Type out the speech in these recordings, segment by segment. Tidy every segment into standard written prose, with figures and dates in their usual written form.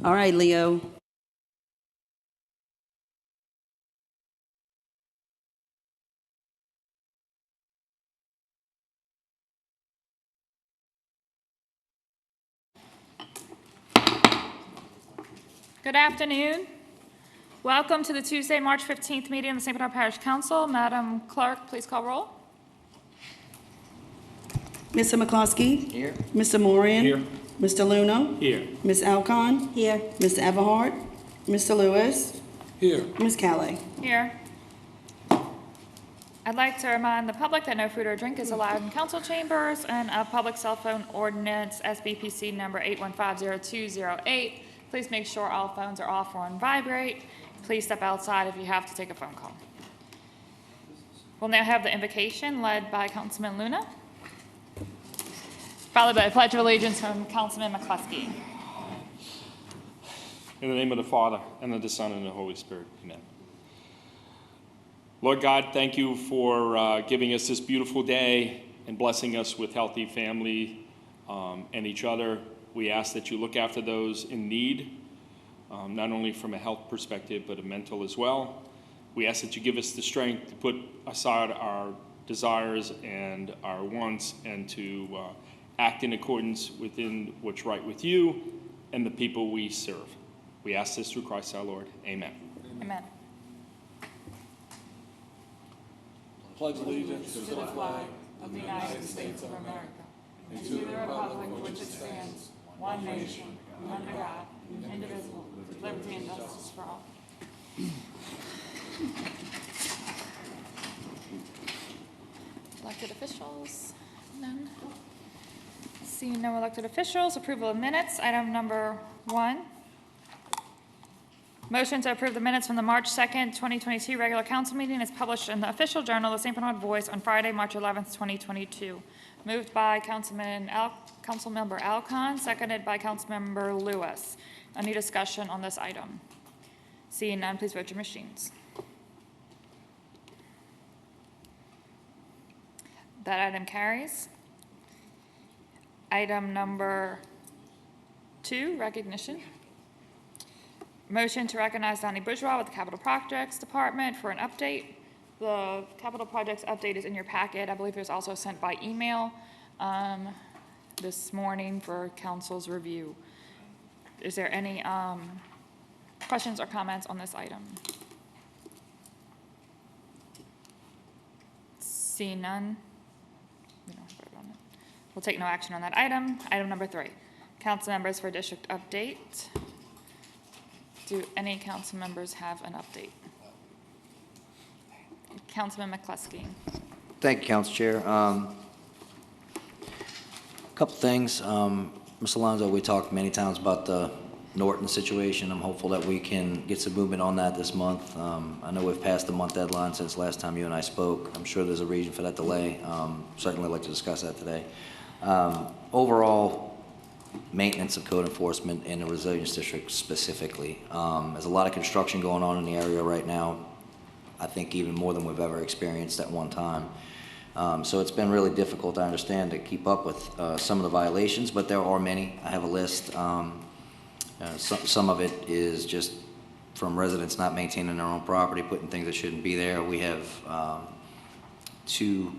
All right, Leo. Good afternoon. Welcome to the Tuesday, March 15th meeting of the St. Bernard Parish Council. Madam Clerk, please call roll. Mr. McCluskey? Here. Mr. Moran? Here. Mr. Luna? Here. Ms. Alcon? Here. Mr. Everhart? Mr. Lewis? Here. Ms. Calais? Here. I'd like to remind the public that no food or drink is allowed in council chambers, and a public cell phone ordinance, SBPC number 8150208. Please make sure all phones are off or on vibrate. Please step outside if you have to take a phone call. We'll now have the invocation led by Councilman Luna, followed by a pledge of allegiance from Councilman McCluskey. In the name of the Father, and of the Son, and the Holy Spirit. Amen. Lord God, thank you for giving us this beautiful day and blessing us with healthy family and each other. We ask that you look after those in need, not only from a health perspective, but a mental as well. We ask that you give us the strength to put aside our desires and our wants and to act in accordance within what's right with you and the people we serve. We ask this through Christ our Lord. Amen. Amen. Pledge allegiance to the flag Of the United States of America, and to the republic for which it stands, one nation, under God, indivisible, with liberty and justice for all. Elected officials, none. Seeing no elected officials, approval of minutes, item number 1. Motion to approve the minutes from the March 2nd, 2022 regular council meeting is published in the official journal of the St. Bernard Voice on Friday, March 11th, 2022. Moved by Councilmember Alcon, seconded by Councilmember Lewis. Any discussion on this item? Seeing none, please vote your machines. That item carries. Item number 2, recognition. Motion to recognize Donnie Bourgeois with the Capital Projects Department for an update. The Capital Projects update is in your packet. I believe it was also sent by email this morning for council's review. Is there any questions or comments on this item? Seeing none, we don't have to vote on it. We'll take no action on that item. Item number 3, council members for district update. Do any council members have an update? Councilman McCluskey. Thank you, Council Chair. A couple things. Mr. Alonso, we talked many times about the Norton situation. I'm hopeful that we can get some movement on that this month. I know we've passed the month deadline since last time you and I spoke. I'm sure there's a reason for that delay. Certainly like to discuss that today. Overall, maintenance of code enforcement in the Resilience District specifically. There's a lot of construction going on in the area right now. I think even more than we've ever experienced at one time. So it's been really difficult, I understand, to keep up with some of the violations, but there are many. I have a list. Some of it is just from residents not maintaining their own property, putting things that shouldn't be there. We have 2,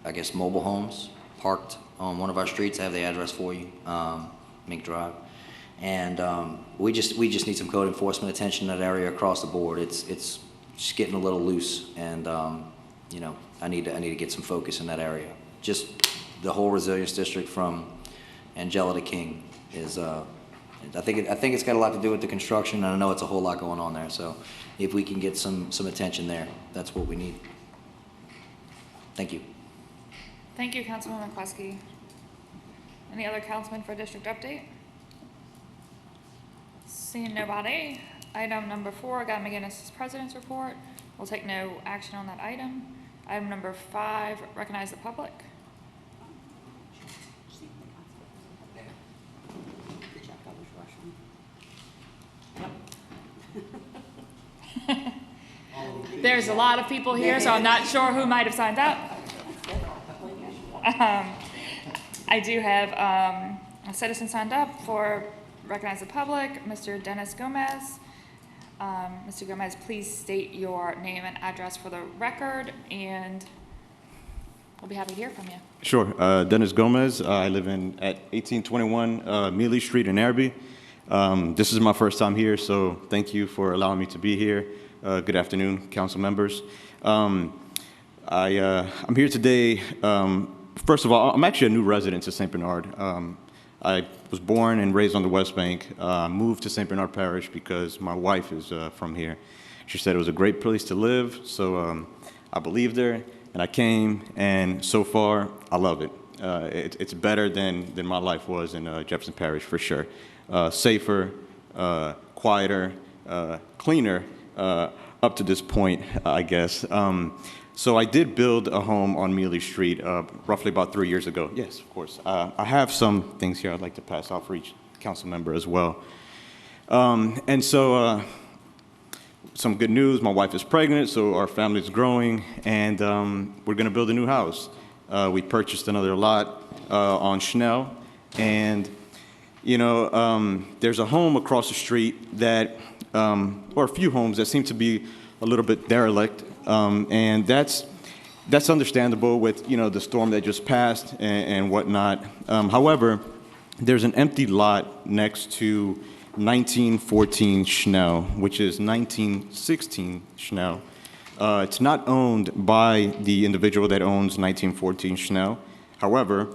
I guess, mobile homes parked on one of our streets. I have the address for you, Mink Drive. And we just need some code enforcement attention in that area across the board. It's just getting a little loose, and you know, I need to get some focus in that area. Just the whole Resilience District from Angela to King is. I think it's got a lot to do with the construction, and I know it's a whole lot going on there. So if we can get some attention there, that's what we need. Thank you. Thank you, Councilman McCluskey. Any other councilman for district update? Seeing nobody. Item number 4, Guy McGinnis' President's Report. We'll take no action on that item. Item number 5, recognize the public. There's a lot of people here, so I'm not sure who might have signed up. I do have a citizen signed up for recognize the public, Mr. Dennis Gomez. Mr. Gomez, please state your name and address for the record, and we'll be happy to hear from you. Sure. Dennis Gomez. I live at 1821 Mealy Street in Araby. This is my first time here, so thank you for allowing me to be here. Good afternoon, council members. I'm here today. First of all, I'm actually a new resident of St. Bernard. I was born and raised on the West Bank. Moved to St. Bernard Parish because my wife is from here. She said it was a great place to live, so I believed her, and I came, and so far, I love it. It's better than my life was in Jefferson Parish, for sure. Safer, quieter, cleaner, up to this point, I guess. So I did build a home on Mealy Street roughly about 3 years ago. Yes, of course. I have some things here I'd like to pass out for each council member as well. And so some good news, my wife is pregnant, so our family is growing, and we're going to build a new house. We purchased another lot on Schnell, and you know, there's a home across the street that, or a few homes that seem to be a little bit derelict. And that's understandable with, you know, the storm that just passed and whatnot. However, there's an empty lot next to 1914 Schnell, which is 1916 Schnell. It's not owned by the individual that owns 1914 Schnell. However,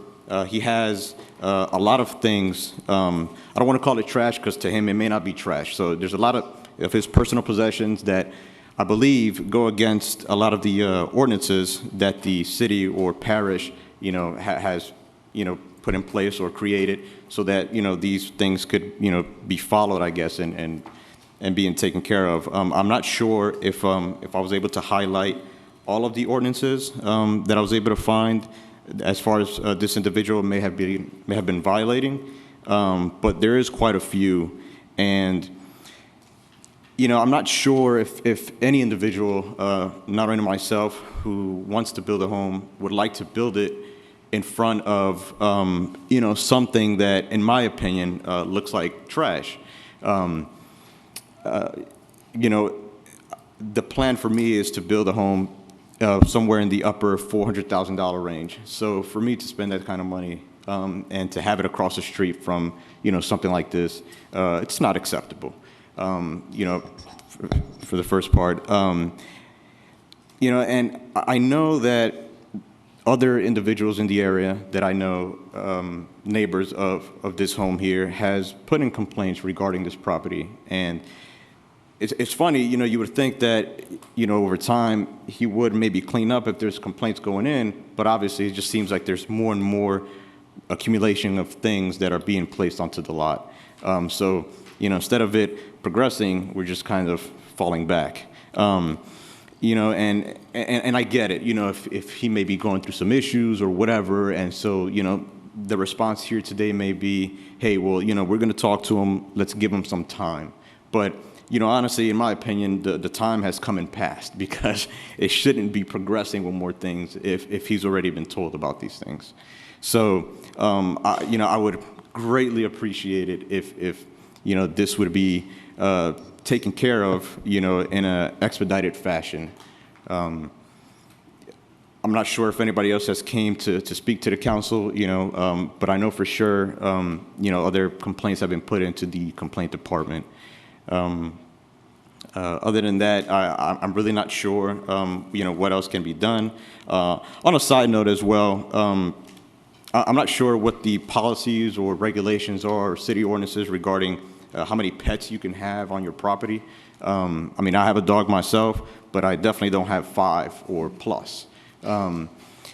he has a lot of things. I don't want to call it trash because to him it may not be trash. So there's a lot of his personal possessions that I believe go against a lot of the ordinances that the city or parish, you know, has, you know, put in place or created so that, you know, these things could, you know, be followed, I guess, and being taken care of. I'm not sure if I was able to highlight all of the ordinances that I was able to find as far as this individual may have been violating, but there is quite a few. And you know, I'm not sure if any individual, not only myself, who wants to build a home would like to build it in front of, you know, something that, in my opinion, looks like trash. You know, the plan for me is to build a home somewhere in the upper $400,000 range. So for me to spend that kind of money and to have it across the street from, you know, something like this, it's not acceptable. You know, for the first part, you know, and I know that other individuals in the area that I know, neighbors of this home here, has put in complaints regarding this property. And it's funny, you know, you would think that, you know, over time he would maybe clean up if there's complaints going in, but obviously it just seems like there's more and more accumulation of things that are being placed onto the lot. So, you know, instead of it progressing, we're just kind of falling back. You know, and I get it, you know, if he may be going through some issues or whatever, and so, you know, the response here today may be, hey, well, you know, we're going to talk to him, let's give him some time. But, you know, honestly, in my opinion, the time has come and passed, because it shouldn't be progressing with more things if he's already been told about these things. So, you know, I would greatly appreciate it if you know, this would be taken care of, you know, in an expedited fashion. I'm not sure if anybody else has came to speak to the council, you know, but I know for sure, you know, other complaints have been put into the complaint department. Other than that, I'm really not sure, you know, what else can be done. On a side note as well, I'm not sure what the policies or regulations are, or city ordinances regarding how many pets you can have on your property. I mean, I have a dog myself, but I definitely don't have 5 or plus. And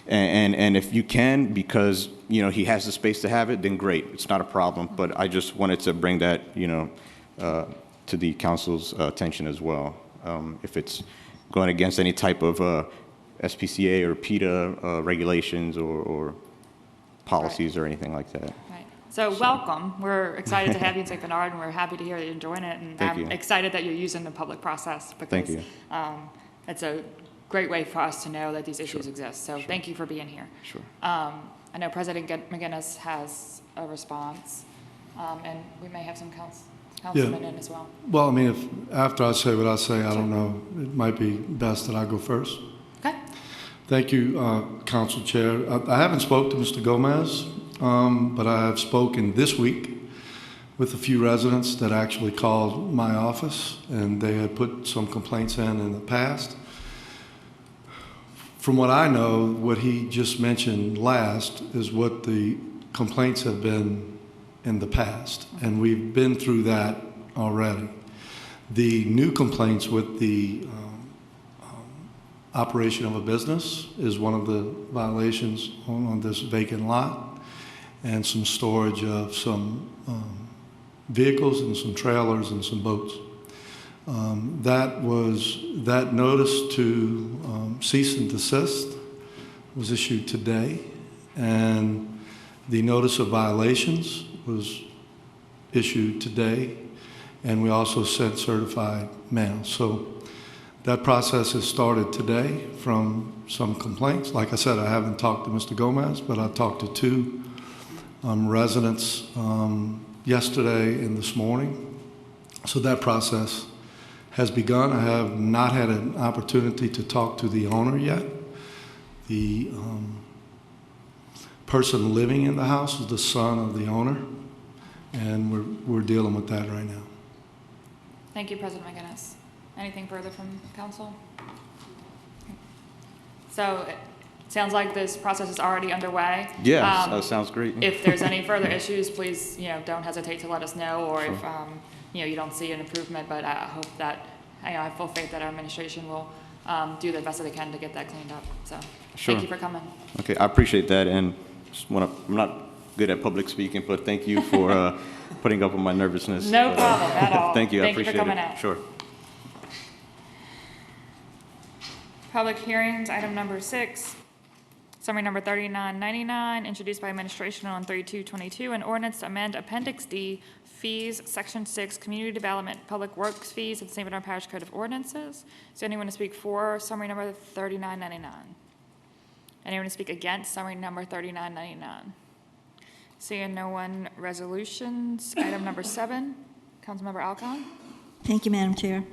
if you can, because, you know, he has the space to have it, then great, it's not a problem. But I just wanted to bring that, you know, to the council's attention as well. If it's going against any type of SPCA or PETA regulations or policies or anything like that. Right. So welcome. We're excited to have you in St. Bernard, and we're happy to hear that you're enjoying it. And Thank I'm you. excited that you're using the public process, because Thank you. It's a great way for us to know that these issues Sure. exist. So thank you for being here. Sure. I know President McGinnis has a response. And we may have some councilmen in as well. Well, I mean, after I say what I say, I don't know, it might be best that I go first. Okay. Thank you, Council Chair. I haven't spoke to Mr. Gomez, but I have spoken this week with a few residents that actually called my office, and they had put some complaints in the past. From what I know, what he just mentioned last is what the complaints have been in the past, and we've been through that already. The new complaints with the operation of a business is one of the violations on this vacant lot, and some storage of some vehicles and some trailers and some boats. That notice to cease and desist was issued today, and the notice of violations was issued today, and we also sent certified mail. So that process has started today from some complaints. Like I said, I haven't talked to Mr. Gomez, but I talked to two residents yesterday and this morning. So that process has begun. I have not had an opportunity to talk to the owner yet. The person living in the house is the son of the owner, and we're dealing with that right now. Thank you, President McGinnis. Anything further from council? So it sounds like this process is already underway. Yeah, that sounds great. If there's any further issues, please, don't hesitate to let us know, or Sure. if, you don't see an improvement, but I hope that, I have full faith that our administration will do the best that they can to get that cleaned up. So Sure. thank you for coming. Okay, I appreciate that, and I'm not good at public speaking, but thank you for putting up with my nervousness. No problem at all. Thank you, I Thank you for appreciate coming it. out. Sure. Public hearings, item number 6, summary number 3999, introduced by administration on 3222, an ordinance to amend Appendix D, fees, Section 6, community development, public works fees of the St. Bernard Parish Code of Ordinances. Is there anyone to speak for summary number 3999? Anyone to speak against summary number 3999? Seeing no one, resolutions, item number 7, Councilmember Alcon. Thank you, Madam Chair.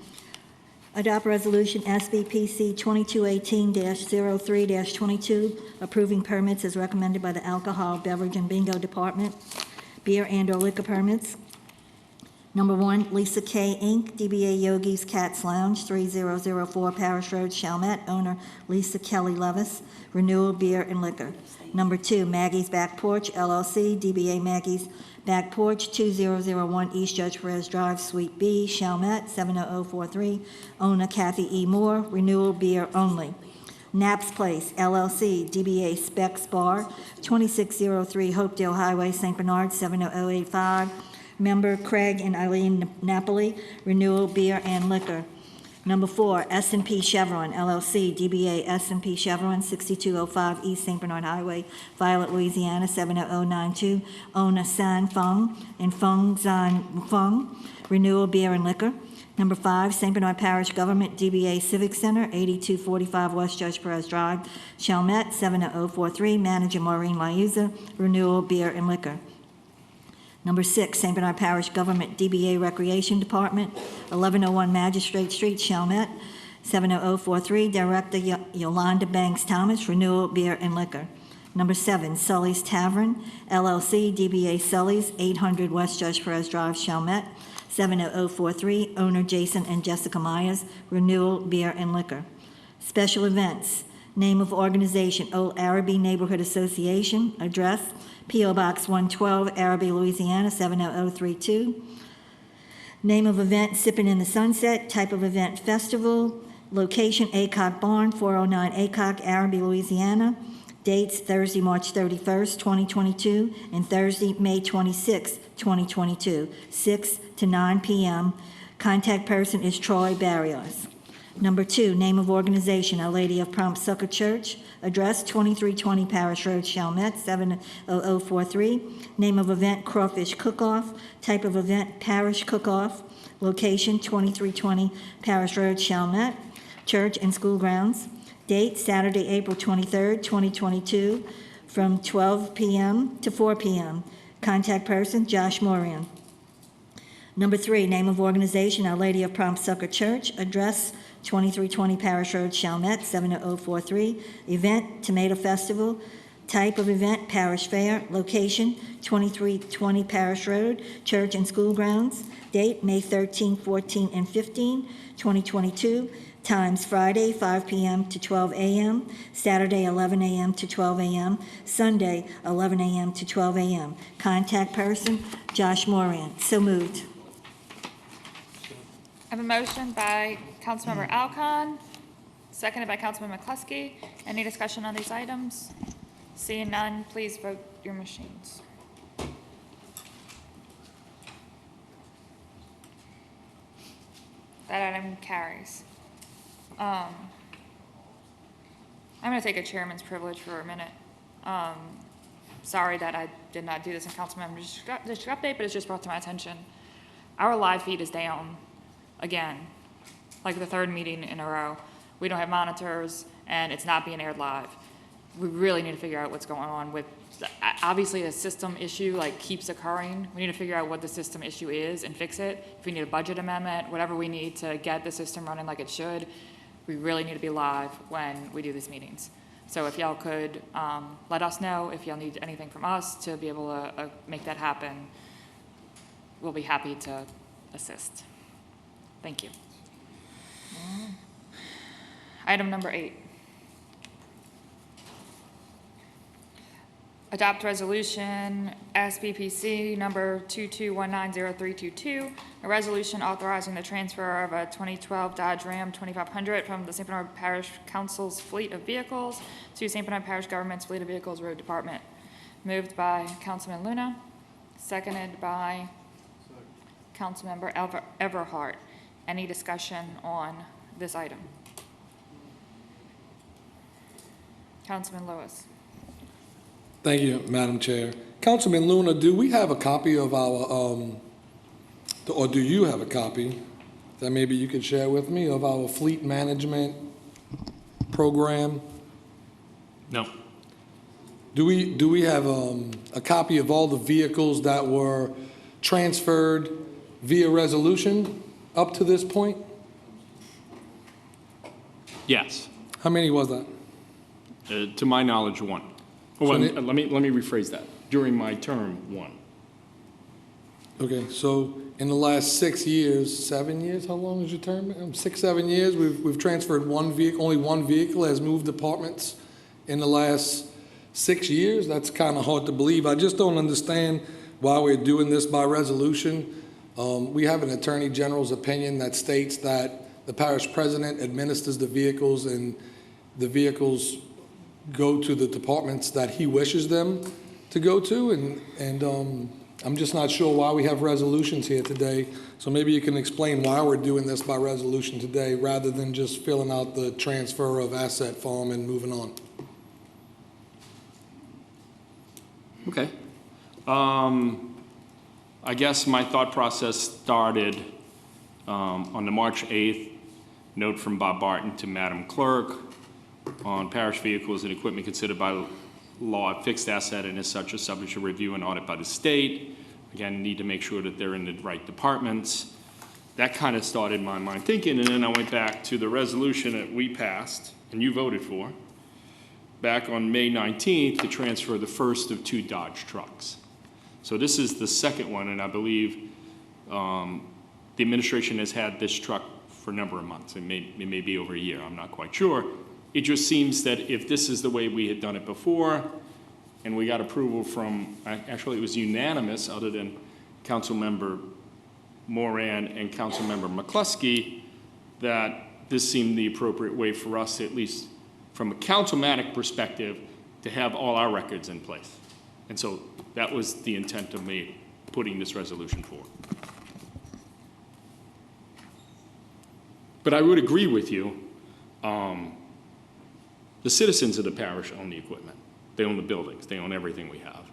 Adopt Resolution SBPC 2218-03-22, approving permits as recommended by the Alcohol, Beverage, and Bingo Department, beer and/or liquor permits. Number 1, Lisa K. Inc., DBA Yogi's Cats Lounge, 3004 Parish Road, Chalmette, owner Lisa Kelly Levis, renewal beer and liquor. Number 2, Maggie's Back Porch, LLC, DBA Maggie's Back Porch, 2001 East Judge Perez Drive, Suite B, Chalmette, 70043, owner Kathy E. Moore, renewal beer only. Knapp's Place, LLC, DBA Specs Bar, 2603 Hopedale Highway, St. Bernard, 70085, member Craig and Eileen Napoli, renewal beer and liquor. Number 4, S&P Chevron, LLC, DBA S&P Chevron, 6205 East St. Bernard Highway, Violet, Louisiana, 70092, owner San Feng and Feng Zan Feng, renewal beer and liquor. Number 5, St. Bernard Parish Government, DBA Civic Center, 8245 West Judge Perez Drive, Chalmette, 70043, manager Maureen Liuza, renewal beer and liquor. Number 6, St. Bernard Parish Government, DBA Recreation Department, 1101 Magistrate Street, Chalmette, 70043, Director Yolanda Banks Thomas, renewal beer and liquor. Number 7, Sully's Tavern, LLC, DBA Sully's, 800 West Judge Perez Drive, Chalmette, 70043, owner Jason and Jessica Myers, renewal beer and liquor. Special events, name of organization, Old Araby Neighborhood Association, address, P.O. Box 112, Araby, Louisiana, 70032. Name of event, Sippin' in the Sunset. Type of event, festival. Location, Acock Barn, 409 Acock, Araby, Louisiana. Dates, Thursday, March 31st, 2022, and Thursday, May 26th, 2022, 6 to 9 p.m. Contact person is Troy Barrios. Number 2, name of organization, Our Lady of Prompt Succor Church. Address, 2320 Parish Road, Chalmette, 70043. Name of event, Crawfish Cook-Off. Type of event, Parish Cook-Off. Location, 2320 Parish Road, Chalmette. Church and school grounds. Date, Saturday, April 23rd, 2022, from 12 p.m. to 4 p.m. Contact person, Josh Moran. Number 3, name of organization, Our Lady of Prompt Succor Church. Address, 2320 Parish Road, Chalmette, 70043. Event, Tomato Festival. Type of event, Parish Fair. Location, 2320 Parish Road, Church and School Grounds. Date, May 13, 14, and 15, 2022. Times, Friday, 5 p.m. to 12 a.m., Saturday, 11 a.m. to 12 a.m., Sunday, 11 a.m. to 12 a.m. Contact person, Josh Moran. So moved. I have a motion by Councilmember Alcon, seconded by Councilmember McCluskey. Any discussion on these items? Seeing none, please vote your machines. That item carries. I'm going to take a chairman's privilege for a minute. Sorry that I did not do this in Councilmember District Update, but it's just brought to my attention. Our live feed is down again, like the third meeting in a row. We don't have monitors, and it's not being aired live. We really need to figure out what's going on with, obviously a system issue like keeps occurring. We need to figure out what the system issue is and fix it. If we need a budget amendment, whatever we need to get the system running like it should, we really need to be live when we do these meetings. So if y'all could let us know if y'all need anything from us to be able to make that happen, we'll be happy to assist. Thank you. Item number 8. Adopt resolution SBPC number 22190322, a resolution authorizing the transfer of a 2012 Dodge Ram 2500 from the St. Bernard Parish Council's fleet of vehicles to St. Bernard Parish Government's fleet of vehicles road department. Moved by Councilman Luna, seconded by Councilmember Everhart. Any discussion on this item? Councilman Lewis. Thank you, Madam Chair. Councilman Luna, do we have a copy of our, or do you have a copy that maybe you could share with me of our fleet management program? No. Do we have a copy of all the vehicles that were transferred via resolution up to this point? Yes. How many was that? To my knowledge, 1. Well, let me rephrase that. During my term, 1. Okay, so in the last 6 years, 7 years, how long is your term? 6, 7 years, we've transferred one vehicle, only one vehicle has moved departments in the last 6 years? That's kind of hard to believe. I just don't understand why we're doing this by resolution. We have an Attorney General's opinion that states that the parish president administers the vehicles and the vehicles go to the departments that he wishes them to go to, and I'm just not sure why we have resolutions here today. So maybe you can explain why we're doing this by resolution today rather than just filling out the transfer of asset form and moving on. Okay. I guess my thought process started on the March 8th note from Bob Barton to Madam Clerk on parish vehicles and equipment considered by law a fixed asset and as such is subject to review and audit by the state. Again, need to make sure that they're in the right departments. That kind of started my mind thinking, and then I went back to the resolution that we passed and you voted for back on May 19th to transfer the first of 2 Dodge trucks. So this is the second one, and I believe the administration has had this truck for a number of months. It may be over a year, I'm not quite sure. It just seems that if this is the way we had done it before, and we got approval from, actually it was unanimous other than Councilmember Moran and Councilmember McCluskey, that this seemed the appropriate way for us, at least from a councilmatic perspective, to have all our records in place. And so that was the intent of me putting this resolution forward. But I would agree with you. The citizens of the parish own the equipment. They own the buildings. They own everything we have.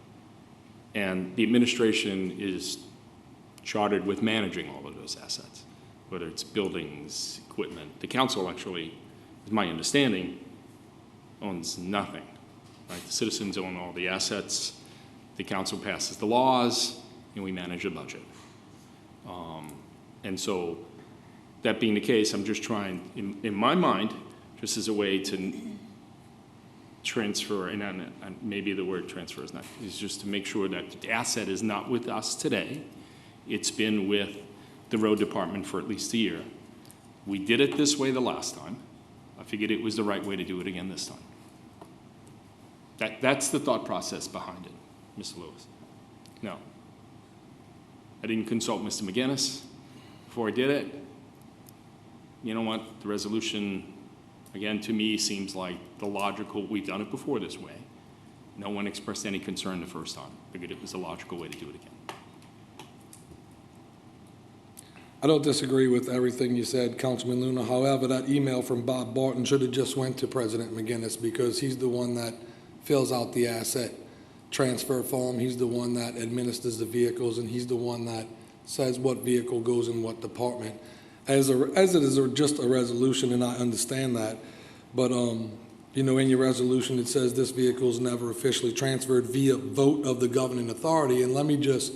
And the administration is chartered with managing all of those assets, whether it's buildings, equipment. The council actually, is my understanding, owns nothing. Right? The citizens own all the assets. The council passes the laws, and we manage the budget. And so, that being the case, I'm just trying, in my mind, just as a way to transfer, and maybe the word transfer is not, is just to make sure that the asset is not with us today. It's been with the road department for at least a year. We did it this way the last time. I figured it was the right way to do it again this time. That's the thought process behind it, Mr. Lewis. No. I didn't consult Mr. McGinnis before I did it. You know what? The resolution, again, to me, seems like the logical, we've done it before this way. No one expressed any concern the first time. Figured it was a logical way to do it again. I don't disagree with everything you said, Councilman Luna. However, that email from Bob Barton should have just went to President McGinnis because he's the one that fills out the asset transfer form. He's the one that administers the vehicles, and he's the one that says what vehicle goes in what department. As it is just a resolution, and I understand that, but you know, in your resolution it says this vehicle is never officially transferred via vote of the governing authority. And let me just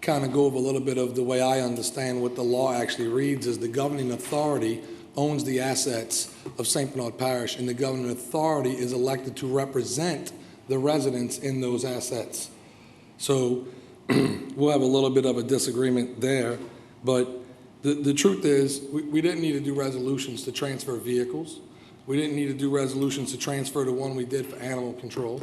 kind of go over a little bit of the way I understand what the law actually reads is the governing authority owns the assets of St. Bernard Parish, and the governing authority is elected to represent the residents in those assets. So we'll have a little bit of a disagreement there, but the truth is we didn't need to do resolutions to transfer vehicles. We didn't need to do resolutions to transfer the one we did for animal control,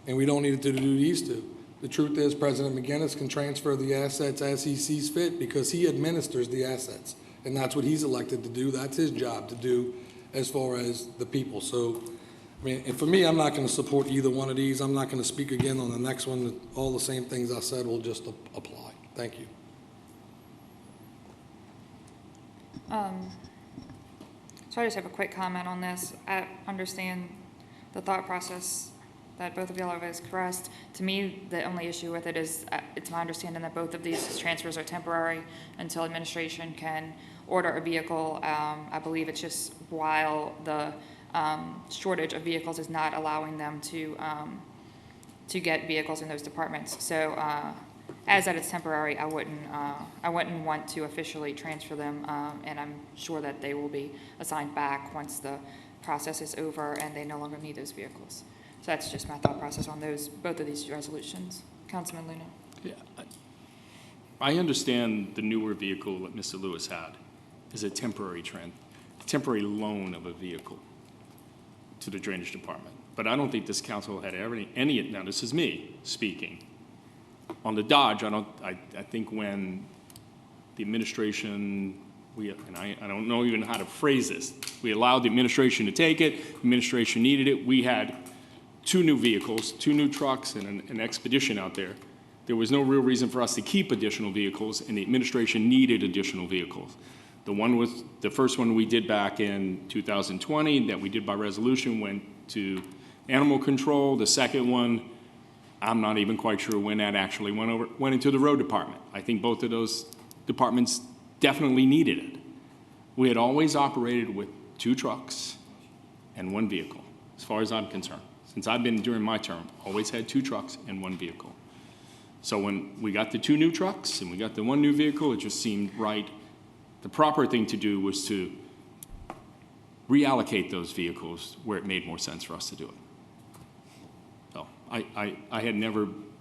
and we don't need to do these two. The truth is President McGinnis can transfer the assets as he sees fit because he administers the assets, and that's what he's elected to do. That's his job to do as far as the people. So, I mean, and for me, I'm not going to support either one of these. I'm not going to speak again on the next one. All the same things I said will just apply. Thank you. So I just have a quick comment on this. I understand the thought process that both of y'all have expressed. To me, the only issue with it is it's my understanding that both of these transfers are temporary until administration can order a vehicle. I believe it's just while the shortage of vehicles is not allowing them to get vehicles in those departments. So as that it's temporary, I wouldn't want to officially transfer them, and I'm sure that they will be assigned back once the process is over and they no longer need those vehicles. So that's just my thought process on both of these resolutions. Councilman Luna. Yeah, I understand the newer vehicle that Mr. Lewis had is a temporary loan of a vehicle to the drainage department. But I don't think this council had any, now this is me speaking. On the Dodge, I think when the administration, I don't know even how to phrase this, we allowed the administration to take it, the administration needed it, we had 2 new vehicles, 2 new trucks, and an expedition out there. There was no real reason for us to keep additional vehicles, and the administration needed additional vehicles. The first one we did back in 2020 that we did by resolution went to animal control. The second one, I'm not even quite sure when that actually went into the road department. I think both of those departments definitely needed it. We had always operated with 2 trucks and 1 vehicle, as far as I'm concerned. Since I've been during my term, always had 2 trucks and 1 vehicle. So when we got the 2 new trucks and we got the 1 new vehicle, it just seemed right. The proper thing to do was to reallocate those vehicles where it made more sense for us to do it. So I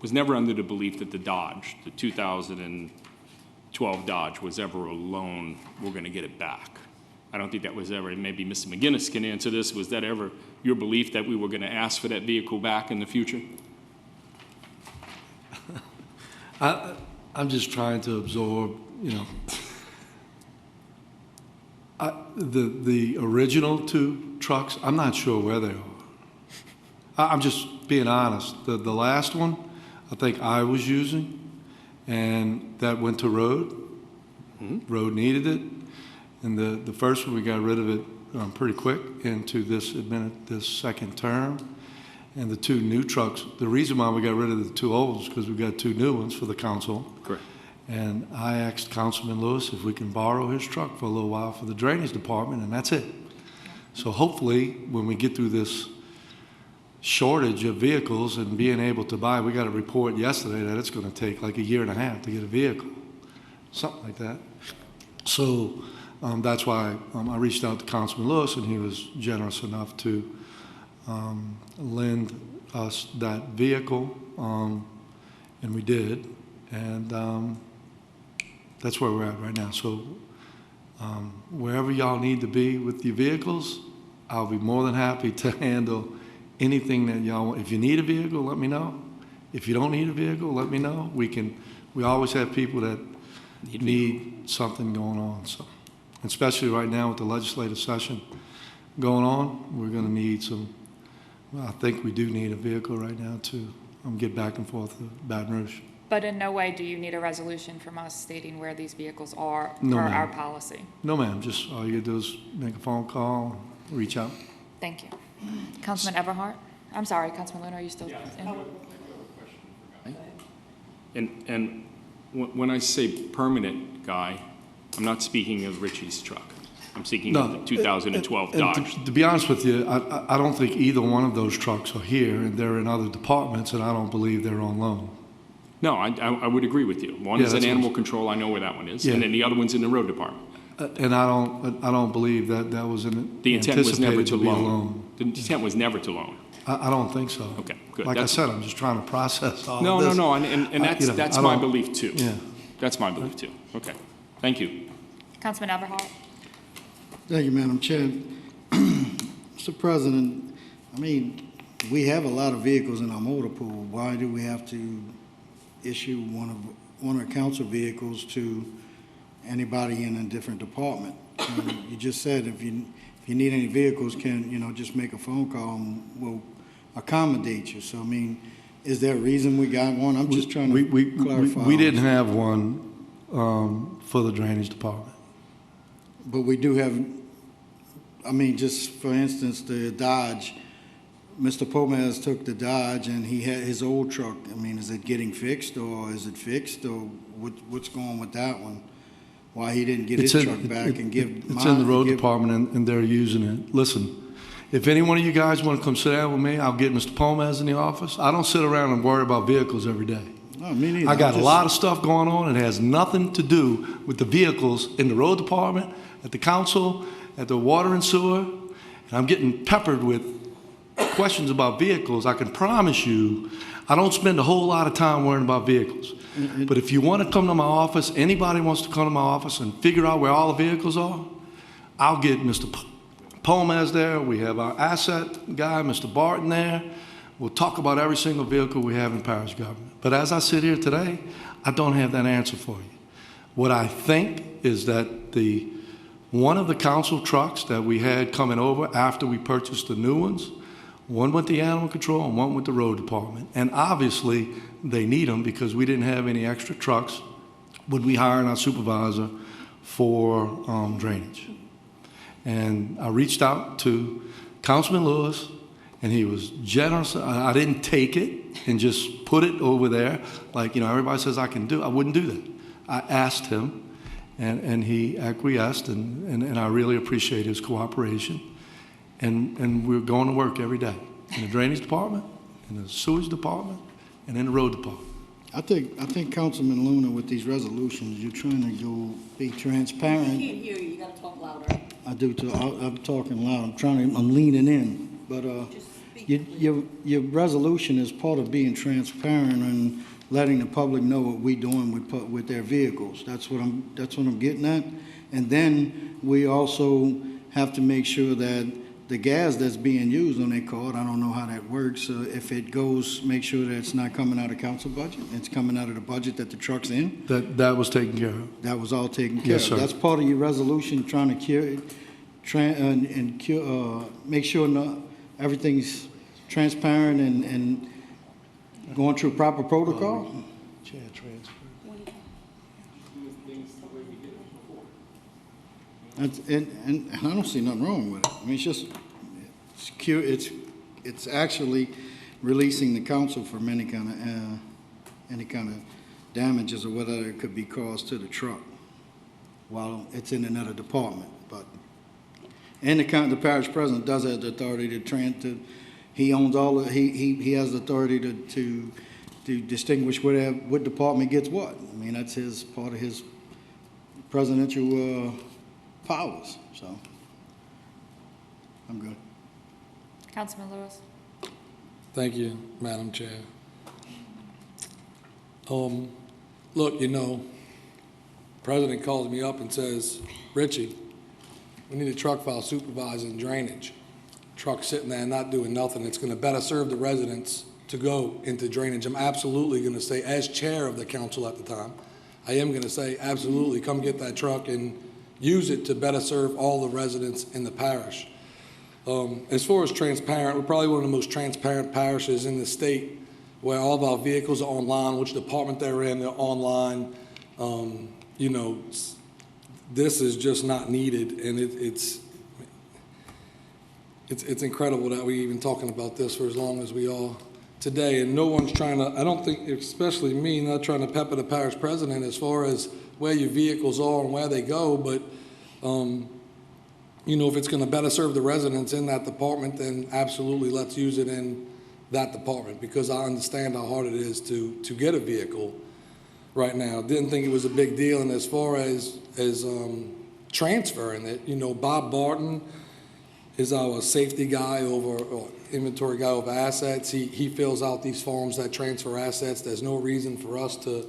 was never under the belief that the Dodge, the 2012 Dodge, was ever a loan. We're going to get it back. I don't think that was ever, and maybe Mr. McGinnis can answer this, was that ever your belief that we were going to ask for that vehicle back in the future? I'm just trying to absorb, the original 2 trucks, I'm not sure where they are. I'm just being honest. The last one, I think I was using, and that went to road. Mm-hmm. Road needed it. And the first one, we got rid of it pretty quick into this second term. And the 2 new trucks, the reason why we got rid of the 2 old is because we got 2 new ones for the council. Correct. And I asked Councilman Lewis if we can borrow his truck for a little while for the drainage department, and that's it. So hopefully, when we get through this shortage of vehicles and being able to buy. We got a report yesterday that it's going to take like 1.5 years to get a vehicle, something like that. So that's why I reached out to Councilman Lewis, and he was generous enough to lend us that vehicle, and we did, and that's where we're at right now. So wherever y'all need to be with your vehicles, I'll be more than happy to handle anything that y'all want. If you need a vehicle, let me know. If you don't need a vehicle, let me know. We always have people that need something going on. So, especially right now with the legislative session going on, we're going to need some. Well, I think we do need a vehicle right now to get back and forth to Baton Rouge. But in no way do you need a resolution from us stating where these vehicles are No, per ma'am. our policy. No, ma'am. Just all you gotta do is make a phone call, reach out. Thank you. Councilman Everhart? I'm sorry, Councilman Luna, are you still in? And when I say permanent, Guy, I'm not speaking of Richie's truck. I'm speaking of the 2012 and Dodge. to be honest with you, I don't think either one of those trucks are here, and they're in other departments, and I don't believe they're on loan. No, I would agree with you. One Yeah, is in that's animal what- control, I know where that one is, Yeah. and then the other one's in the road department. And I don't believe that was The intent was never anticipated to be a loan. The intent was never to loan. I don't think so. Okay, good. Like That's- I said, I'm just trying to process all No, of this. and you know, that's I my don't- belief too. Yeah. That's my belief too. Okay, thank you. Councilman Everhart? Thank you, Madam Chair. Mr. President, I mean, we have a lot of vehicles in our motor pool. Why do we have to issue one of our council vehicles to anybody in a different department? You just said if you need any vehicles, just make a phone call and we'll accommodate you. So, I mean, is there a reason we got one? I'm just trying to clarify. We didn't have one for the drainage department. But we do have, I mean, just for instance, the Dodge, Mr. Pomez took the Dodge and he had his old truck. I mean, is it getting fixed or is it fixed or what's going on with that one? Why he didn't get his truck back and give mine? It's in the road department and they're using it. Listen, if any one of you guys want to come sit down with me, I'll get Mr. Pomez in the office. I don't sit around and worry about vehicles every day. No, me neither. I got a lot of stuff going on. It has nothing to do with the vehicles in the road department, at the council, at the water and sewer. And I'm getting peppered with questions about vehicles. I can promise you, I don't spend a whole lot of time worrying about vehicles. But if you want to come to my office, anybody wants to come to my office and figure out where all the vehicles are, I'll get Mr. Pomez there. We have our asset guy, Mr. Barton, there. We'll talk about every single vehicle we have in parish government. But as I sit here today, I don't have that answer for you. What I think is that one of the council trucks that we had coming over after we purchased the new ones, one with the animal control and one with the road department. And obviously, they need them because we didn't have any extra trucks when we hired our supervisor for drainage. And I reached out to Councilman Lewis, and he was generous. I didn't take it and just put it over there like, everybody says I can do. I wouldn't do that. I asked him, and he acquiesced, and I really appreciate his cooperation. And we're going to work every day in the drainage department, in the sewage department, and in the road department. I think Councilman Luna, with these resolutions, you're trying to be transparent. I can't hear you. You got to talk louder. I'm talking loud. I'm leaning in. But your resolution is part of being transparent and letting the public know what we're doing with their vehicles. That's what I'm getting at. And then we also have to make sure that the gas that's being used on their card, I don't know how that works. If it goes, make sure that it's not coming out of council budget. It's coming out of the budget that the truck's in. That was taken care of. That was all taken care Yes, of. sir. That's part of your resolution, trying to cure, make sure everything's transparent and going through proper protocol. Chair transfer. And I don't see nothing wrong with it. I mean, it's actually releasing the council from any kind of damages or whether it could be caused to the truck while it's in another department. But and the parish president does have the authority to he owns all, he has the authority to distinguish what department gets what. I mean, that's part of his presidential powers, so I'm good. Councilman Lewis. Thank you, Madam Chair. Look, President calls me up and says, Richie, we need a truck file supervisor in drainage. Truck sitting there not doing nothing. It's gonna better serve the residents to go into drainage. I'm absolutely gonna say, as chair of the council at the time, I am gonna say, absolutely, come get that truck and use it to better serve all the residents in the parish. As far as transparent, we're probably one of the most transparent parishes in the state, where all of our vehicles are online, which department they're in, they're online. This is just not needed, and it's incredible that we're even talking about this for as long as we are today. And no one's trying to, I don't think, especially me, not trying to pepper the parish president as far as where your vehicles are and where they go, but if it's gonna better serve the residents in that department, then absolutely let's use it in that department, because I understand how hard it is to get a vehicle right now. Didn't think it was a big deal. And as far as transferring it, Bob Barton is our safety guy or inventory guy over assets. He fills out these forms that transfer assets. There's no reason for us to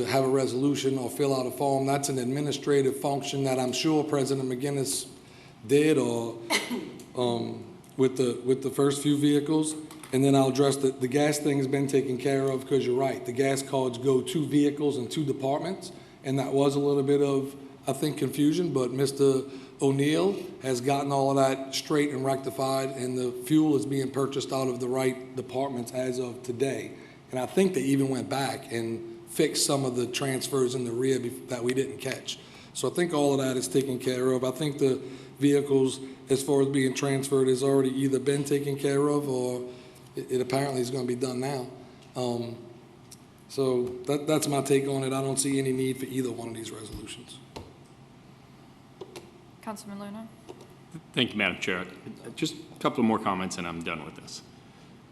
have a resolution or fill out a form. That's an administrative function that I'm sure President McGinnis did, or with the first few vehicles. And then I'll address the gas thing has been taken care of, because you're right. The gas cards go to vehicles and to departments, and that was a little bit of, I think, confusion, but Mr. O'Neill has gotten all of that straight and rectified, and the fuel is being purchased out of the right departments as of today. And I think they even went back and fixed some of the transfers in the rear that we didn't catch. So I think all of that is taken care of. I think the vehicles, as far as being transferred, has already either been taken care of, or it apparently is going to be done now. So that's my take on it. I don't see any need for either one of these resolutions. Councilman Luna. Thank you, Madam Chair. Just a couple of more comments and I'm done with this.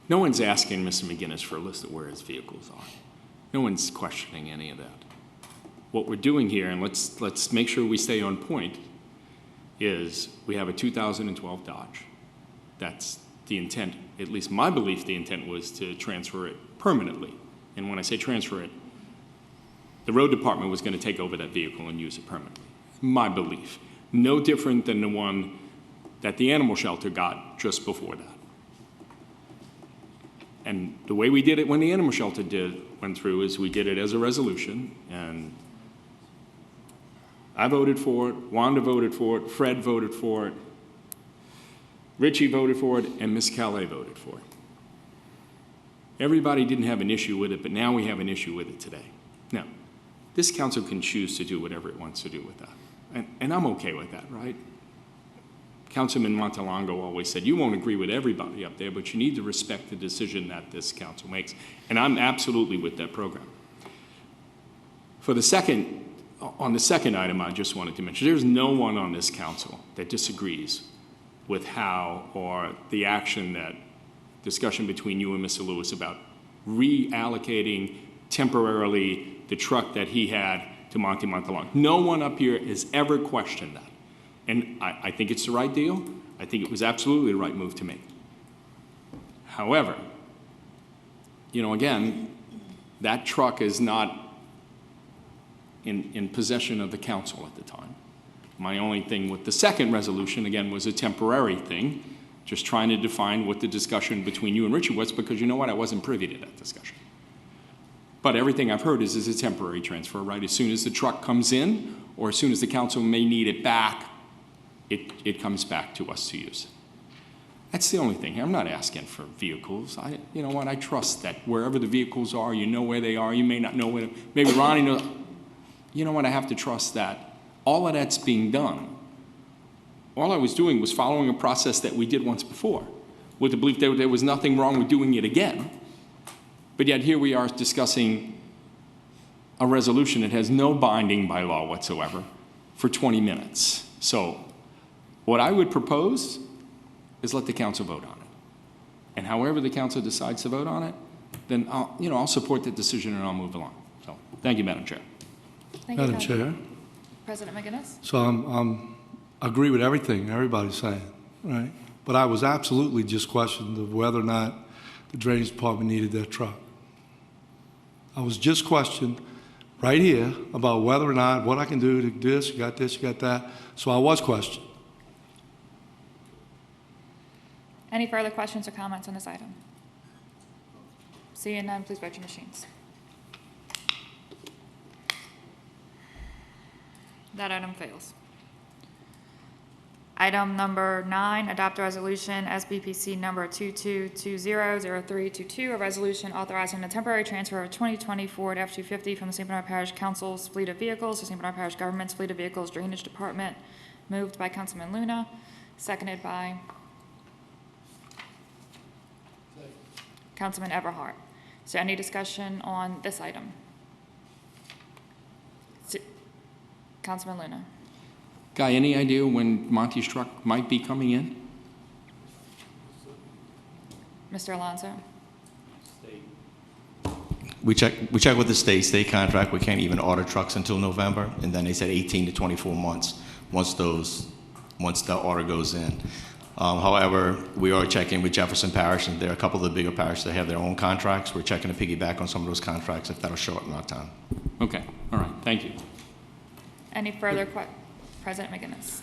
No one's asking Mr. McGinnis for a list of where his vehicles are. No one's questioning any of that. What we're doing here, and let's make sure we stay on point, is we have a 2012 Dodge. That's the intent, at least my belief, the intent was to transfer it permanently. And when I say transfer it, the road department was going to take over that vehicle and use it permanently. My belief. No different than the one that the animal shelter got just before that. And the way we did it when the animal shelter went through is we did it as a resolution, and I voted for it, Wanda voted for it, Fred voted for it, Richie voted for it, and Ms. Calais voted for it. Everybody didn't have an issue with it, but now we have an issue with it today. Now, this council can choose to do whatever it wants to do with that. And I'm okay with that, right? Councilman Montalongo always said, you won't agree with everybody up there, but you need to respect the decision that this council makes. And I'm absolutely with that program. On the second item, I just wanted to mention, there's no one on this council that disagrees with how, or the action that discussion between you and Mr. Lewis about reallocating temporarily the truck that he had to Monty Montalongo. No one up here has ever questioned that. And I think it's the right deal. I think it was absolutely the right move to make. However, again, that truck is not in possession of the council at the time. My only thing with the second resolution, again, was a temporary thing, just trying to define what the discussion between you and Richard was, because you know what, I wasn't privy to that discussion. But everything I've heard is a temporary transfer, right? As soon as the truck comes in, or as soon as the council may need it back, it comes back to us to use. That's the only thing here. I'm not asking for vehicles. You know what, I trust that wherever the vehicles are, you know where they are. You may not know where, maybe Ronnie knows. You know what, I have to trust that all of that's being done. All I was doing was following a process that we did once before, with the belief that there was nothing wrong with doing it again. But yet here we are discussing a resolution that has no binding by law whatsoever for 20 minutes. So what I would propose is let the council vote on it. And however the council decides to vote on it, then I'll support the decision and I'll move along. So, thank you, Madam Chair. Thank you, Madam Chair, President McGinnis. so I agree with everything everybody's saying, right? But I was absolutely just questioned of whether or not the drainage department needed that truck. I was just questioned right here about whether or not what I can do to do this, you got that. So I was questioned. Any further questions or comments on this item? Seeing none, please vote your machines. That item fails. Item number 9, adopt a resolution SBPC number 22200322, a resolution authorizing the temporary transfer of 2020 Ford F-250 from the St. Bernard Parish Council's fleet of vehicles to St. Bernard Parish Government's fleet of vehicles Drainage Department. Moved by Councilman Luna, seconded by Councilman Everhart. Is there any discussion on this item? Councilman Luna. Guy, any idea when Monty's truck might be coming in? Mr. Alonso. We check with the state contract. We can't even order trucks until November, and then they said 18 to 24 months once the order goes in. However, we are checking with Jefferson Parish, and there are a couple of the bigger parishes that have their own contracts. We're checking to piggyback on some of those contracts if that'll shorten our time. Okay, all right, thank you. Any further President McGinnis.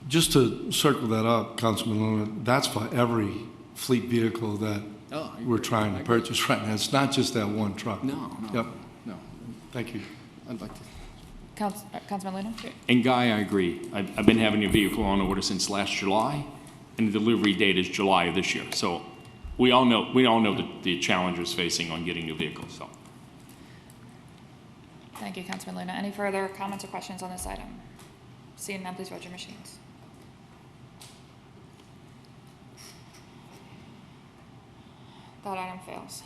Just to circle that up, Councilman Luna, that's for every fleet vehicle that we're trying to purchase right now. It's not just that one truck. No. Yep. No. Thank you. I'd like to. Councilman Luna. And Guy, I agree. I've been having a vehicle on order since last July, and the delivery date is July of this year. So we all know the challenges facing on getting new vehicles. So. Thank you, Councilman Luna. Any further comments or questions on this item? Seeing none, please vote your machines. That item fails.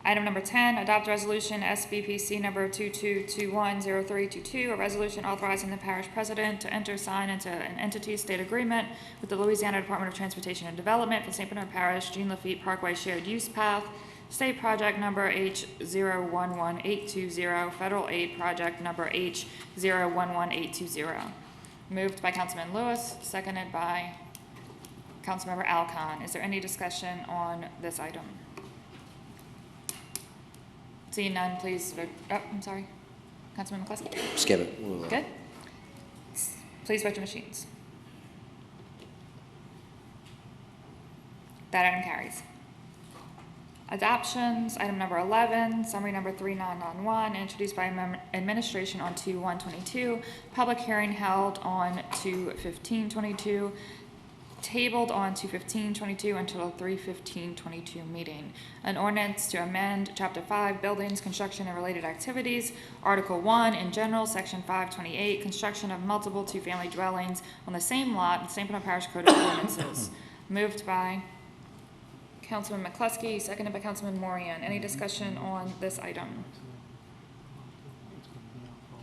Item number 10, adopt resolution SBPC number 22210322, a resolution authorizing the parish president to enter, sign into an entity state agreement with the Louisiana Department of Transportation and Development for St. Bernard Parish Jean Lafitte Parkway Shared Use Path, State Project Number H011820, Federal Aid Project Number H011820. Moved by Councilman Lewis, seconded by Councilmember Alcon. Is there any discussion on this item? Seeing none, please vote. Oh, I'm sorry. Councilman McCluskey. Skip it. Good. Please vote your machines. That item carries. Adoptions, item number 11, summary number 3991, introduced by administration on 2/1/22, public hearing held on 2/15/22, tabled on 2/15/22 until a 3/15/22 meeting. An ordinance to amend Chapter 5, Buildings, Construction, and Related Activities, Article 1, in general, Section 528, construction of multiple two-family dwellings on the same lot in the St. Bernard Parish Code of Ordinances. Moved by Councilman McCluskey, seconded by Councilman Morian. Any discussion on this item?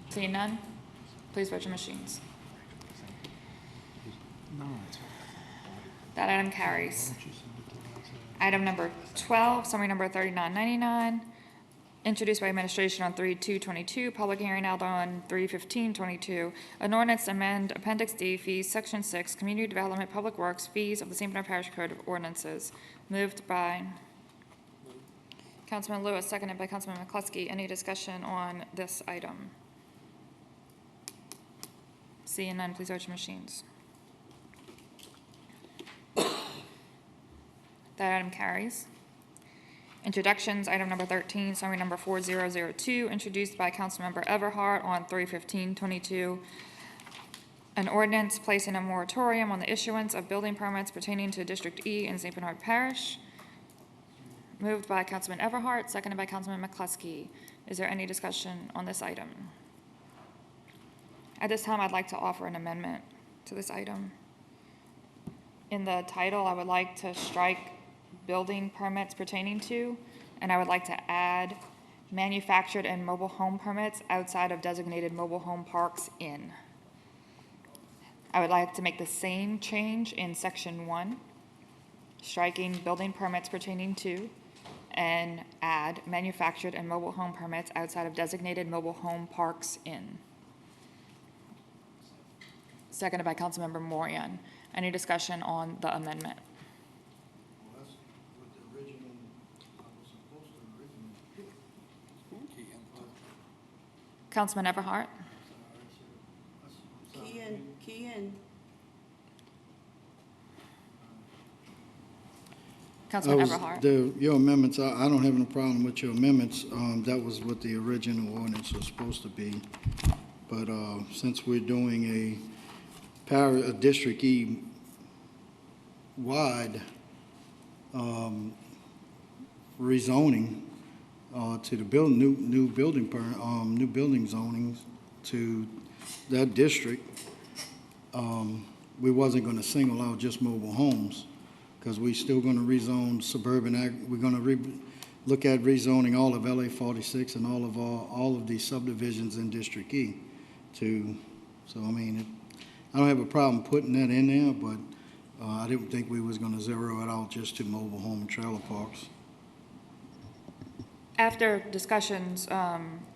Seeing none, please vote your machines. That item carries. Item number 12, summary number 3999, introduced by administration on 3/2/22, public hearing held on 3/15/22. An ordinance to amend Appendix D fees, Section 6, Community Development Public Works fees of the St. Bernard Parish Code of Ordinances. Moved by Councilman Lewis, seconded by Councilman McCluskey. Any discussion on this item? Seeing none, please vote your machines. That item carries. Introductions, item number 13, summary number 4002, introduced by Councilmember Everhart on 3/15/22. An ordinance placing a moratorium on the issuance of building permits pertaining to District E in St. Bernard Parish. Moved by Councilman Everhart, seconded by Councilman McCluskey. Is there any discussion on this item? At this time, I'd like to offer an amendment to this item. In the title, I would like to strike building permits pertaining to, and I would like to add manufactured and mobile home permits outside of designated mobile home parks in. I would like to make the same change in Section 1 striking building permits pertaining to, and add manufactured and mobile home permits outside of designated mobile home parks in. Seconded by Councilmember Moran. Any discussion on the amendment? Councilman Everhart? Key Councilman Everhart? Your amendments, I don't have no problem with your amendments. That was what the original ordinance was supposed to be. But since we're doing a District E wide rezoning to the new building zonings to that district, we wasn't going to single out just mobile homes, because we're still going to rezone we're going to look at rezoning all of LA 46 and all of these subdivisions in District E so I mean, I don't have a problem putting that in there, but I didn't think we was going to zero it out just to mobile home and trailer parks. After discussions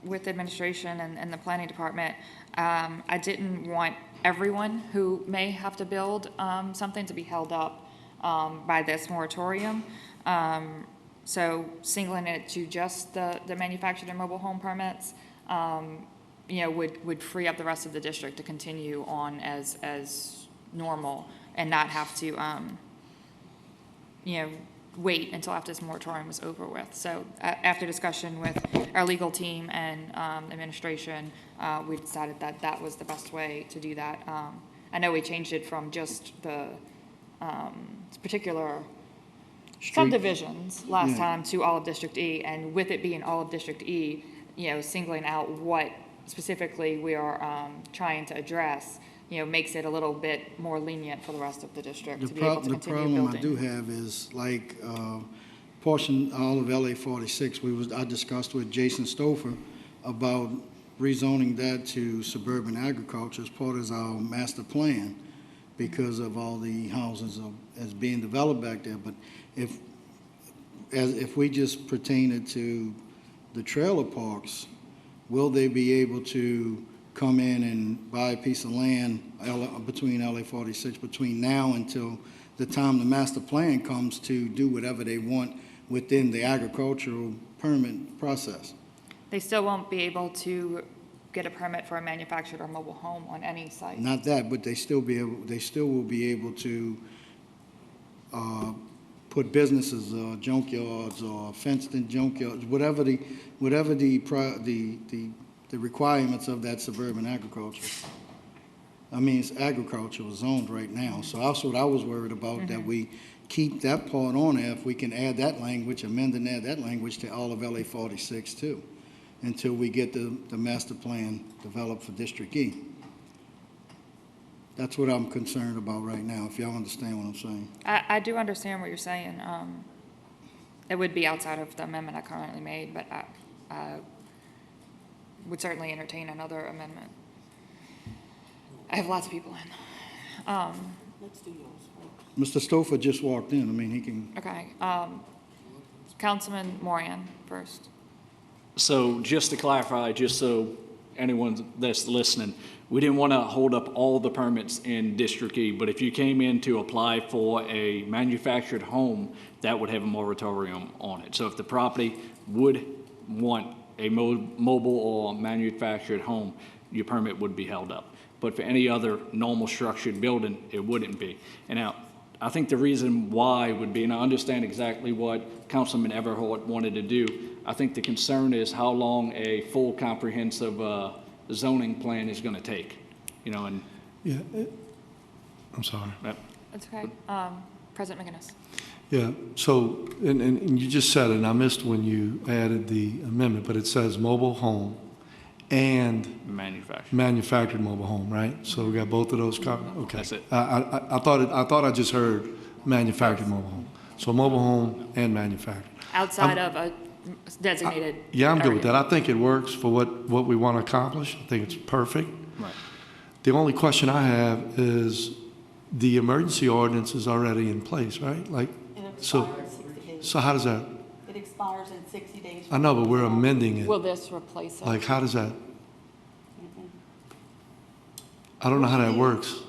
with administration and the planning department, I didn't want everyone who may have to build something to be held up by this moratorium. So singling it to just the manufactured and mobile home permits, would free up the rest of the district to continue on as normal and not have to, wait until after this moratorium was over with. So after discussion with our legal team and administration, we decided that that was the best way to do that. I know we changed it from just the particular subdivisions last time to all of District E, and with it being all of District E, singling out what specifically we are trying to address, makes it a little bit more lenient for the rest of the district to be able to continue building. The problem I do have is like portion all of LA 46. I discussed with Jason Stouffer about rezoning that to suburban agriculture as part of our master plan because of all the houses as being developed back there. But if we just pertain it to the trailer parks, will they be able to come in and buy a piece of land between LA 46 between now until the time the master plan comes to do whatever they want within the agricultural permit process? They still won't be able to get a permit for a manufactured or mobile home on any site. Not that, but they still will be able to put businesses, junkyards, or fenced-in junkyards, whatever the requirements of that suburban agriculture. I mean, it's agricultural zoned right now, so that's what I was worried about, that we keep that part on there. If we can add that language, amend and add that language to all of LA 46 too, until we get the master plan developed for District E. That's what I'm concerned about right now, if y'all understand what I'm saying. I do understand what you're saying. It would be outside of the amendment I currently made, but I would certainly entertain another amendment. I have lots of people in. Let's do yours. Mr. Stouffer just walked in. I mean, he can. Okay. Councilman Moran first. So just to clarify, just so anyone that's listening, we didn't want to hold up all the permits in District E, but if you came in to apply for a manufactured home, that would have a moratorium on it. So if the property would want a mobile or manufactured home, your permit would be held up. But for any other normal structured building, it wouldn't be. And now, I think the reason why would be, and I understand exactly what Councilman Everhart wanted to do, I think the concern is how long a full comprehensive zoning plan is going to take, and. Yeah, I'm sorry. That's okay. President McGinnis. Yeah, so, and you just said it, and I missed when you added the amendment, but it says mobile home and manufactured mobile home, right? So we got both of those covered? Okay. That's it. I thought I just heard manufactured mobile home. So mobile home and manufactured. Outside of a designated Yeah, I'm good with area. that. I think it works for what we want to accomplish. I think it's perfect. Right. The only question I have is the emergency ordinance is already in place, right? Like So, expires 60 days. so how does that, It expires in 60 days. I know, but we're amending it. Will this replace it? Like, how does that? I don't know how that works.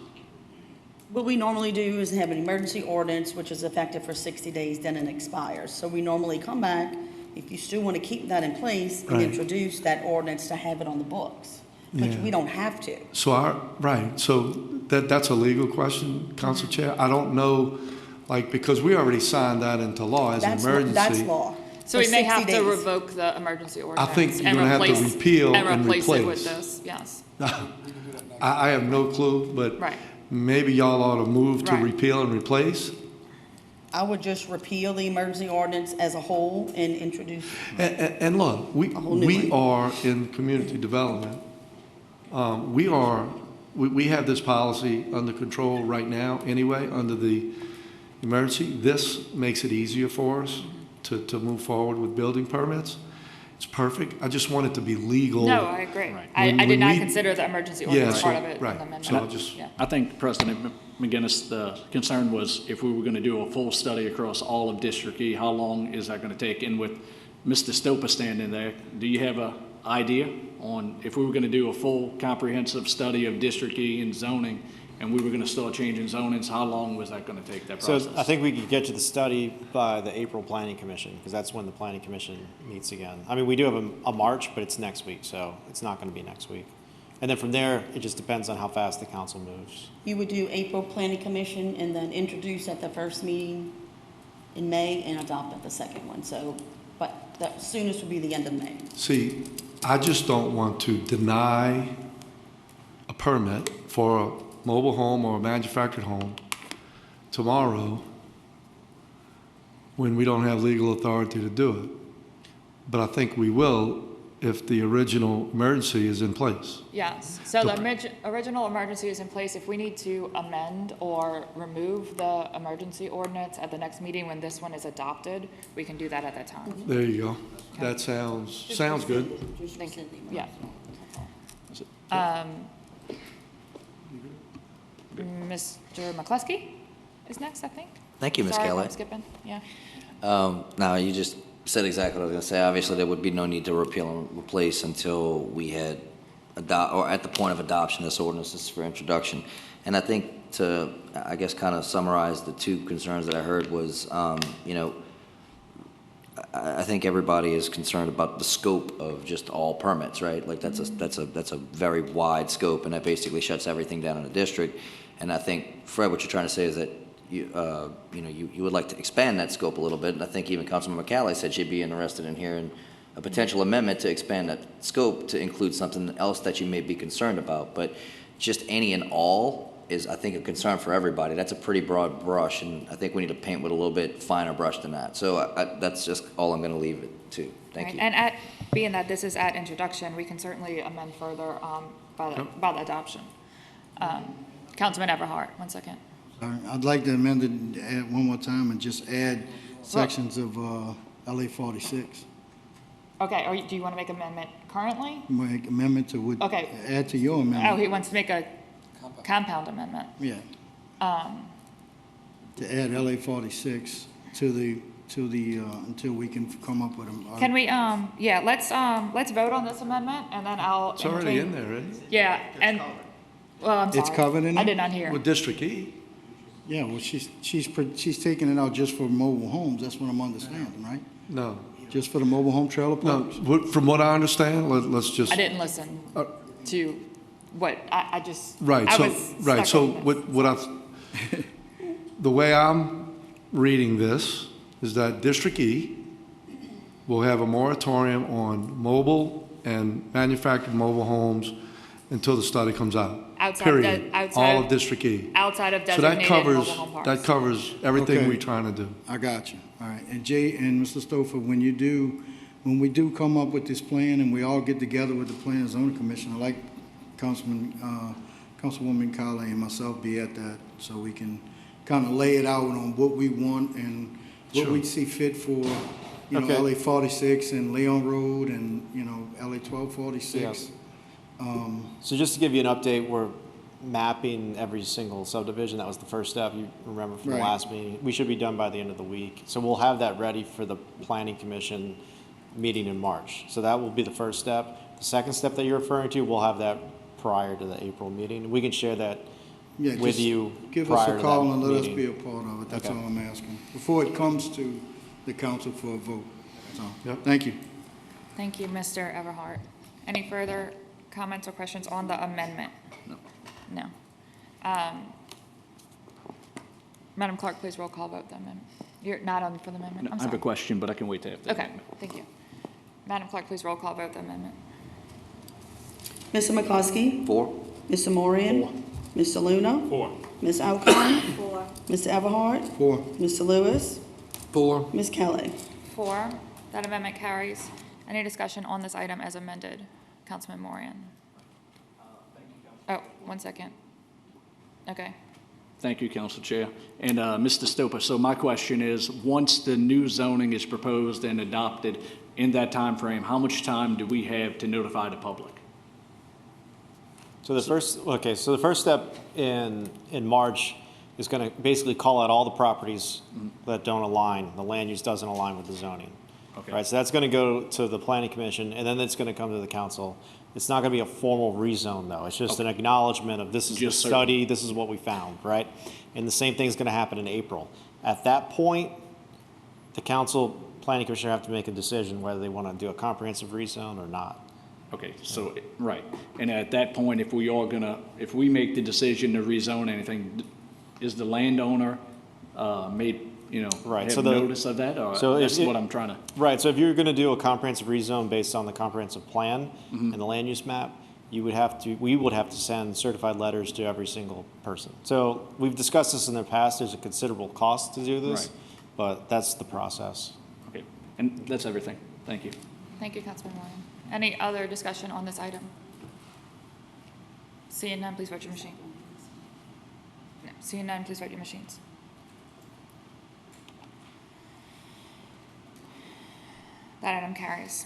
What we normally do is have an emergency ordinance, which is effective for 60 days, then it expires. So we normally come back, if you still want to keep that in place, and Right. introduce that ordinance to have it on the books. But Yeah. we don't have to. So right, so that's a legal question, Council Chair. I don't know, like, because we already signed that into law as an emergency. That's law. So for we may 60 have to days. revoke the emergency ordinance. think you're and gonna have to replace- repeal and replace it with replace. this, yes. I have no clue, but Right. maybe y'all ought to move to Right. repeal and replace. I would just repeal the emergency ordinance as a whole and introduce, And look, whole new we one. are in community development. We have this policy under control right now anyway, under the emergency. This makes it easier for us to move forward with building permits. It's perfect. I just want it to be legal. No, I agree. I When did not we- consider the emergency Yeah, ordinance so- part of it. in right. the amendment. So I'll just- Yeah. I think President McGinnis, the concern was if we were going to do a full study across all of District E, how long is that going to take? And with Mr. Stopa standing there, do you have an idea on if we were going to do a full comprehensive study of District E and zoning, and we were going to start changing zonings, how long was that going to take, that So process? I think we could get to the study by the April Planning Commission, because that's when the Planning Commission meets again. I mean, we do have a March, but it's next week, so it's not going to be next week. And then from there, it just depends on how fast the council moves. you would do April Planning Commission and then introduce at the first meeting in May and adopt at the second one. So, but the soonest would be the end of May. See, I just don't want to deny a permit for a mobile home or a manufactured home tomorrow when we don't have legal authority to do it. But I think we will if the original emergency is in place. Yes, so The- the original emergency is in place. If we need to amend or remove the emergency ordinance at the next meeting when this one is adopted, we can do that at that time. There you go. That sounds good. Just Thank you. rescind the Yeah. Mr. McCluskey is next, I think. Thank you, Ms. Sorry if Kelly. I'm skipping, yeah. Now, you just said exactly what I was going to say. Obviously, there would be no need to repeal and replace until we had or at the point of adoption, this ordinance is for introduction. And I think to, I guess, kind of summarize the two concerns that I heard was, I think everybody is concerned about the scope of just all permits, right? Like that's a very wide scope, and that basically shuts everything down in the district. And I think, Fred, what you're trying to say is that you would like to expand that scope a little bit. And I think even Councilman McCalley said she'd be interested in hearing a potential amendment to expand that scope to include something else that you may be concerned about. But just any and all is, I think, a concern for everybody. That's a pretty broad brush, and I think we need to paint with a little bit finer brush than that. So that's just all I'm going to leave it to. Thank Right. you. And being that this is at introduction, we can certainly amend further by the adoption. Councilman Everhart, 1 second. Sorry, I'd like to amend it one more time and just add sections of LA 46. Okay, or do you want to make amendment currently? Make amendment to would Okay. add to your Oh, amendment. he wants to make a compound amendment. Yeah. To add LA 46 to the until we can come up with a. Can we, let's vote on this amendment, and then I'll. It's already in entertain- there, right? Yeah, and, well, I'm sorry. It's covered in I it? did not hear. With District E. Yeah, well, she's taking it out just for mobile homes. That's what I'm understanding, right? No. Just for the mobile home trailer No, parks? from what I understand, let's just. I didn't listen to what, I just. Right, I so, was right, stuck so on this. what I, the way I'm reading this is that District E will have a moratorium on mobile and manufactured mobile homes until the study comes out. Outside Period. the- outside All of- of District E. Outside of So that designated covers, mobile home parks. that covers everything Okay. we're trying to do. I got you. All right. And Jay and Mr. Stouffer, when we do come up with this plan and we all get together with the Plan and Zoning Commission, I'd like Councilwoman Colley and myself be at that so we can kind of lay it out on what we want and what Sure. we see fit for, Okay. LA 46 and Leon Road and, LA 1246. So just to give you an update, we're mapping every single subdivision. That was the first step, you remember from the Right. last meeting. We should be done by the end of the week. So we'll have that ready for the planning commission meeting in March. So that will be the first step. The second step that you're referring to, we'll have that prior to the April meeting. We can share that Yeah, with just you give us prior a to call that and let us meeting. be a part of it. That's Okay. all I'm asking. Before it comes to the council for a vote. That's all. Yep. Thank you. Thank you, Mr. Everhart. Any further comments or questions on the amendment? No. Madam Clerk, please roll call vote the amendment. You're not on for the amendment? I'm I have a sorry. question, but I can wait to after. Okay, thank you. Madam Clerk, please roll call vote the amendment. Mr. McCluskey? 4? Mr. Moran? Mr. Luna? 4. Ms. Alcon? Mr. Everhart? Four. Mr. Lewis? 4. Ms. Kelly? 4, that amendment carries. Any discussion on this item as amended? Councilman Moran? Oh, 1 second. Okay. Thank you, Council Chair. And Mr. Stoper, so my question is, once the new zoning is proposed and adopted in that time frame, how much time do we have to notify the public? So the first step in March is going to basically call out all the properties that don't align, the land use doesn't align with the zoning. Okay. Right, so that's going to go to the planning commission, and then it's going to come to the council. It's not going to be a formal rezone, though. It's just an acknowledgement of this is the Just study, this is what we found, right? And the same thing is going to happen in April. At that point, the council, planning commissioner have to make a decision whether they want to do a comprehensive rezone or not. Okay, so, right. And at that point, if we make the decision to rezone anything, is the landowner made, Right, have so notice of that? Or so if that's it- what I'm trying to, Right, so if you're going to do a comprehensive rezone based on the comprehensive plan and the land use map, we would have to send certified letters to every single person. So we've discussed this in the past, there's a considerable cost to do this, Right. but that's the process. okay. And that's everything. Thank you. Thank you, Councilman Moran. Any other discussion on this item? Seeing none, please vote your machine. No, seeing none, please vote your machines. That item carries.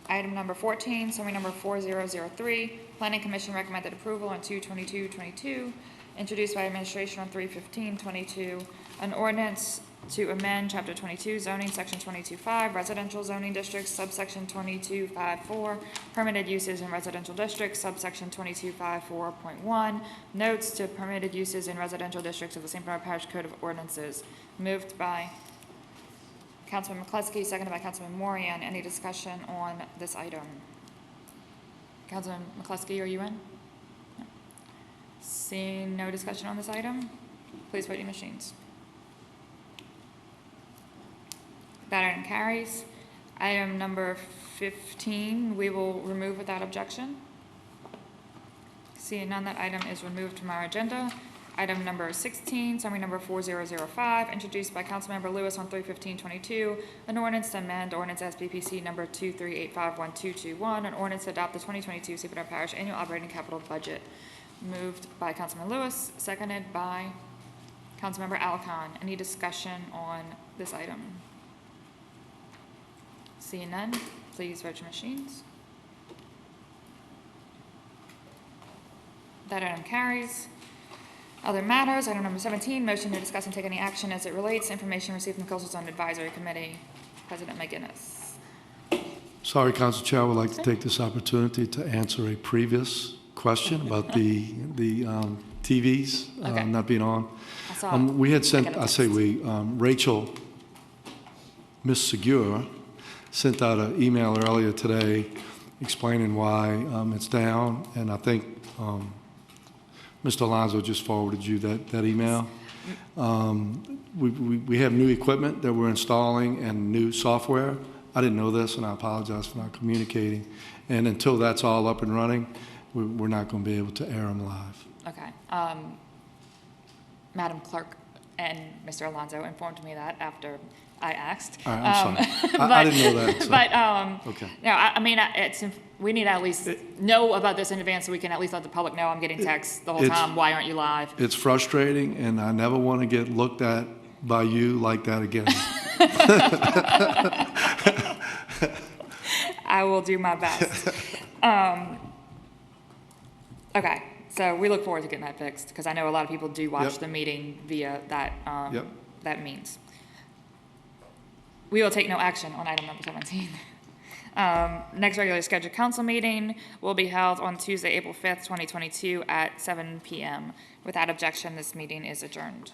Item number 14, summary number 4003, Planning Commission recommended approval on 2/22/22, introduced by administration on 3/15/22, an ordinance to amend Chapter 22 zoning, Section 22.5, residential zoning districts, subsection 22.54, permitted uses in residential districts, subsection 22.54.1, notes to permitted uses in residential districts of the St. Bernard Parish Code of Ordinances. Moved by Councilman McCluskey, seconded by Councilman Moran. Any discussion on this item? Councilman McCluskey, are you in? No. Seeing no discussion on this item, please vote your machines. That item carries. Item number 15, we will remove without objection. Seeing none, that item is removed from our agenda. Item number 16, summary number 4005, introduced by Councilmember Lewis on 3/15/22, an ordinance to amend ordinance SBPC number 23851221, an ordinance to adopt the 2022 St. Bernard Parish annual operating capital budget. Moved by Councilman Lewis, seconded by Councilmember Alcon. Any discussion on this item? Seeing none, please vote your machines. That item carries. Other matters, item number 17, motion to discuss and take any action as it relates to information received from the Coastal Zone Advisory Committee. President McGinnis. Sorry, Council Chair, I would like to take this opportunity to answer a previous question about the TVs Okay. not being on. I saw. We had sent, I got a I say text. we, Rachel, Ms. Segura, sent out an email earlier today explaining why it's down, and I think Mr. Alonso just forwarded you that email. We have new equipment that we're installing and new software. I didn't know this, and I apologize for not communicating. And until that's all up and running, we're not going to be able to air them live. Okay. Madam Clerk and Mr. Alonso informed me that after I asked. All right, I'm sorry. I didn't know that. So. But, Okay. no, I mean, we need to at least know about this in advance so we can at least let the public know I'm getting texts the whole It's- time. Why aren't you live? It's frustrating, and I never want to get looked at by you like that again. I will do my best. Okay, So we look forward to getting that fixed, because I know a lot of people do watch Yep. the meeting via that, Yep. that means. We will take no action on item number 17. Next regularly scheduled council meeting will be held on Tuesday, April 5th, 2022 at 7 PM. Without objection, this meeting is adjourned.